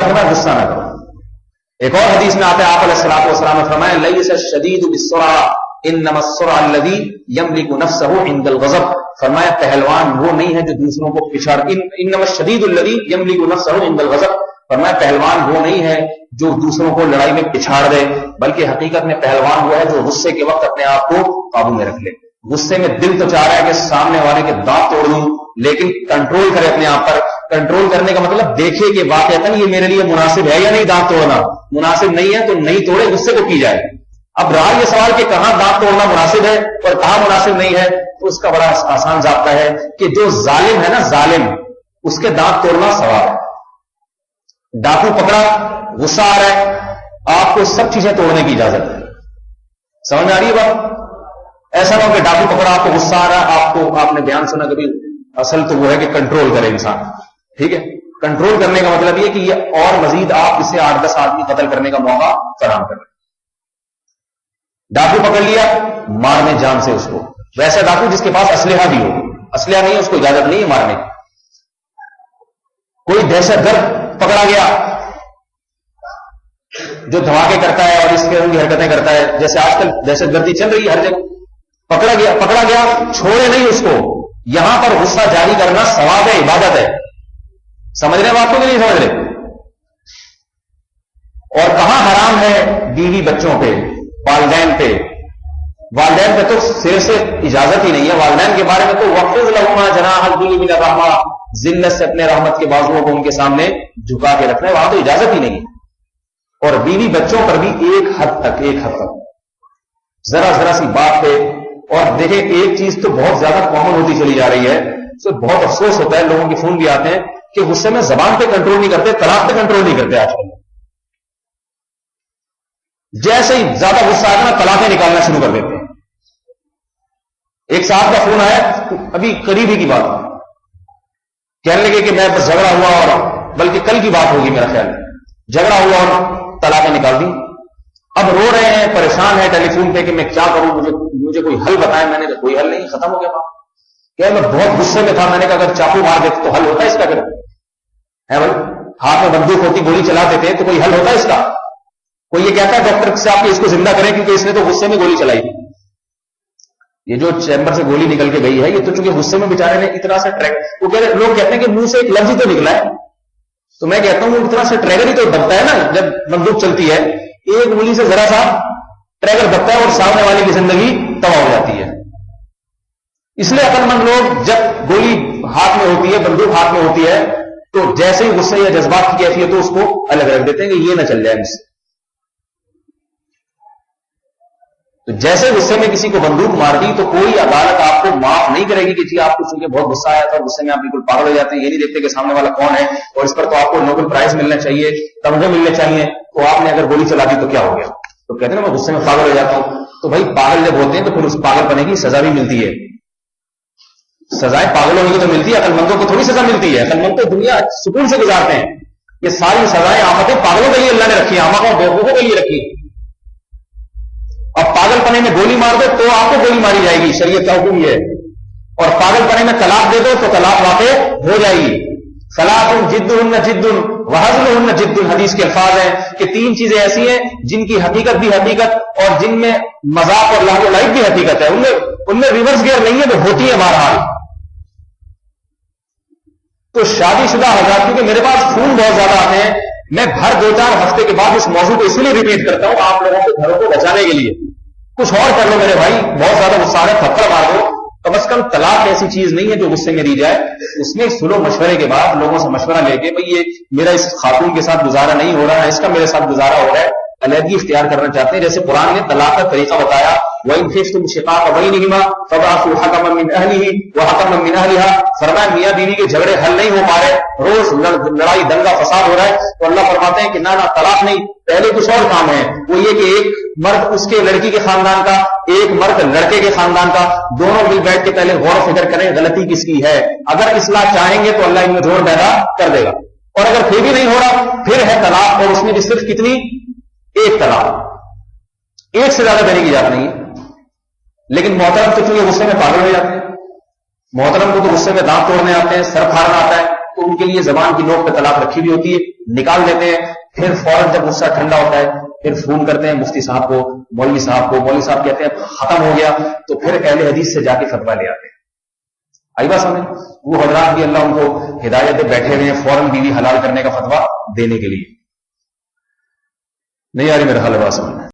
غصہ نہ کرو. ایک اور حدیث میں آتا ہے آپ علیہ الصلوۃ والسلام نے فرمایا لیس الشدید بالسرعہ انما السرعہ الذی یملک نفسہ عند الغضب. فرمایا پہلوان وہ نہیں ہے جو دوسروں کو پچھاڑ, انما الشدید الذی یملک نفسہ عند الغضب. فرمایا پہلوان وہ نہیں ہے جو دوسروں کو لڑائی میں پچھاڑ دے, بلکہ حقیقت میں پہلوان وہ ہے جو غصے کے وقت اپنے آپ کو قابو میں رکھ لے. غصے میں دل تو چاہ رہا ہے کہ سامنے والے کے دانت توڑ دوں, لیکن کنٹرول کرے اپنے آپ پر. کنٹرول کرنے کا مطلب دیکھے کہ واقعتاً یہ میرے لیے مناسب ہے یا نہیں دانت توڑنا. مناسب نہیں ہے تو نہیں توڑے, غصے کو کی جائے. اب رہا یہ سوال کہ کہاں دانت توڑنا مناسب ہے اور کہاں مناسب نہیں ہے, تو اس کا بڑا آسان ضابطہ ہے کہ جو ظالم ہے نا, ظالم, اس کے دانت توڑنا ثواب ہے. ڈاکو پکڑا, غصہ آ رہا ہے, آپ کو سب چیزیں توڑنے کی اجازت ہے. سمجھ میں آ رہی ہے بات؟ ایسا نہ ہو کہ ڈاکو پکڑا, آپ کو غصہ آ رہا ہے, آپ نے بیان سنا کبھی, اصل تو وہ ہے کہ کنٹرول کرے انسان. ٹھیک ہے, کنٹرول کرنے کا مطلب یہ کہ یہ اور مزید آپ اسے 8-10 آدمی قتل کرنے کا موقع فراہم کر رہے. ڈاکو پکڑ لیا, مارنے جان سے اس کو. ویسا ڈاکو جس کے پاس اسلحہ بھی ہو, اسلحہ نہیں ہے اس کو اجازت نہیں ہے مارنے کی. کوئی دہشت گرد پکڑا گیا جو دھماکے کرتا ہے اور اس قسم کی حرکتیں کرتا ہے, جیسے آج کل دہشت گردی چل رہی ہے ہر جگہ. پکڑا گیا, چھوڑے نہیں اس کو. یہاں پر غصہ جاری کرنا ثواب ہے, عبادت ہے. سمجھ رہے بات کو کہ نہیں سمجھ رہے؟ اور کہاں حرام ہے؟ بیوی بچوں پہ, والدین پہ. والدین پہ تو سر سے اجازت ہی نہیں ہے. والدین کے بارے میں تو وقفظ لہما جناح الذل من الرحمہ, ذلت سے اپنے رحمت کے بازوؤں کو ان کے سامنے جھکا کے رکھنا ہے, وہاں تو اجازت ہی نہیں ہے. اور بیوی بچوں پر بھی ایک حد تک ذرا سی بات پہ. اور دیکھیں ایک چیز تو بہت زیادہ کامن ہوتی چلی جا رہی ہے, اس سے بہت افسوس ہوتا ہے. لوگوں کے فون بھی آتے ہیں کہ غصے میں زبان پہ کنٹرول نہیں کرتے, طلاق پہ کنٹرول نہیں کرتے. آج کل جیسے ہی زیادہ غصہ آئے نا, طلاقیں نکالنا شروع کر دیتے ہیں. ایک صاحب کا فون آیا, ابھی قریب ہی کی بات, کہنے لگے کہ میں بس جھگڑا ہوا, اور بلکہ کل کی بات ہوگی میرا خیال, جھگڑا ہوا اور طلاقیں نکال دی. اب رو رہے ہیں, پریشان ہے ٹیلی فون پہ کہ میں کیا کروں, مجھے کوئی حل بتائیں. میں نے کہا کوئی حل نہیں, ختم ہو گیا بات. کہ میں بہت غصے میں تھا, میں نے کہا اگر چاقو مار دیتے تو حل ہوتا ہے اس کا؟ پھر ہے بھائی, ہاتھ میں بندوق ہوتی, گولی چلا دیتے تو کوئی حل ہوتا ہے اس کا؟ کوئی یہ کہتا ہے ڈاکٹر صاحب کہ اس کو زندہ کریں کیونکہ اس نے تو غصے میں گولی چلائی تھی. یہ جو چیمبر سے گولی نکل کے گئی ہے, یہ تو چونکہ غصے میں بیچارے نے اتنا سا وہ کہہ رہے, لوگ کہتے ہیں کہ منہ سے ایک لفظ ہی تو نکلا ہے. تو میں کہتا ہوں اتنا سا ٹریگر ہی تو دبتا ہے نا جب بندوق چلتی ہے. ایک گولی سے ذرا سا ٹریگر دبتا ہے اور سامنے والے کی زندگی تباہ ہو جاتی ہے. اس لیے عقل مند لوگ جب گولی ہاتھ میں ہوتی ہے, بندوق ہاتھ میں ہوتی ہے, تو جیسے ہی غصے یا جذبات کی کیفیت ہو اس کو الگ رکھ دیتے ہیں کہ یہ نہ چل جائے مجھ سے. تو جیسے غصے میں کسی کو بندوق مار دی تو کوئی عدالت آپ کو معاف نہیں کرے گی کہ جی آپ کو چونکہ بہت غصہ آیا تھا اور غصے میں آپ بالکل پاگل ہو جاتے ہیں. یہ نہیں دیکھتے کہ سامنے والا کون ہے, اور اس پر تو آپ کو نوبل پرائز ملنا چاہیے, تمغے ملنے چاہیے. تو آپ نے اگر گولی چلا دی تو کیا ہو گیا؟ تو کہتے ہیں نا میں غصے میں پاگل ہو جاتا ہوں. تو بھائی پاگل جب ہوتے ہیں تو پھر اس پاگل بنے کی سزا بھی ملتی ہے. سزائیں پاگل ہونے کی تو ملتی ہے, عقل مندوں کو تھوڑی سزا ملتی ہے. عقل مند تو دنیا سکون سے گزارتے ہیں. یہ ساری سزائیں آمدیں پاگلوں کے لیے اللہ نے رکھی ہیں, آمدوں بیوقوفوں کے لیے رکھی. اب پاگل پنے میں گولی مار دو تو آپ کو گولی ماری جائے گی, شریعت کا حکم یہ ہے. اور پاگل پنے میں طلاق دے دو تو طلاق واقع ہو جائے گی. صلاۃ جدہن جد وہزلہن جد, حدیث کے الفاظ ہیں کہ 3 چیزیں ایسی ہیں جن کی حقیقت بھی حقیقت اور جن میں مذاق اور لہو و لعب بھی حقیقت ہے. ان میں ریورس گیئر نہیں ہے, وہ ہوتی ہے بہرحال. تو شادی شدہ حضرات, کیونکہ میرے پاس فون بہت زیادہ آتے ہیں, میں ہر 2-4 ہفتے کے بعد اس موضوع کو اس لیے ریپیٹ کرتا ہوں آپ لوگوں کے گھروں کو بچانے کے لیے. کچھ اور کر لو میرے بھائی, بہت زیادہ غصہ ہے, تھپڑ مار دو. کم از کم طلاق ایسی چیز نہیں ہے جو غصے میں دی جائے. اس میں سلو مشورے کے بعد لوگوں سے مشورہ لے کے بھئی یہ میرا اس خاتون کے ساتھ گزارا نہیں ہو رہا ہے, اس کا میرے ساتھ گزارا ہو رہا ہے, علیحدگی اختیار کرنا چاہتے ہیں. جیسے قرآن نے طلاق کا طریقہ بتایا, وَإِنْ خِفْتُمْ شِقَاقَ بَيْنِهِمَا فَبَعَثُوا حَكَمًا مِّنْ أَهْلِهِ وَحَكَمًا مِّنْ أَهْلِهَا. فرمایا میاں بیوی کے جھگڑے حل نہیں ہو پا رہے, روز لڑائی دنگا فساد ہو رہا ہے, تو اللہ فرماتے ہیں کہ نہ طلاق نہیں, پہلے کچھ اور کام ہے. وہ یہ کہ ایک مرد اس کے لڑکی کے خاندان کا, ایک مرد لڑکے کے خاندان کا, دونوں مل بیٹھ کے پہلے غور و فکر کریں غلطی کس کی ہے. اگر اصلاح چاہیں گے تو اللہ ان میں جوڑ پیدا کر دے گا. اور اگر پھر بھی نہیں ہو رہا پھر ہے طلاق, اور اس میں بھی صرف کتنی, ایک طلاق, ایک سے زیادہ دینے کی اجازت نہیں ہے. لیکن محترم تو چونکہ غصے میں پاگل ہو جاتے ہیں, محترم کو تو غصے میں دانت توڑنے آتے ہیں, سر پھاڑنا آتا ہے, تو ان کے لیے زبان کی نوک پہ طلاق رکھی بھی ہوتی ہے. نکال دیتے ہیں، پھر فوراً جب غصہ ٹھنڈا ہوتا ہے پھر فون کرتے ہیں مفتی صاحب کو، مولوی صاحب کہتے ہیں ختم ہو گیا، تو پھر اہل حدیث سے جا کے فتویٰ لے آتے ہیں۔ آئی بات سمجھ؟ وہ حضرات بھی اللہ ان کو ہدایت دے بیٹھے ہوئے ہیں فوراً بیوی حلال کرنے کا فتویٰ دینے کے لیے۔ نہیں آ رہی میرا حال بات سمجھ؟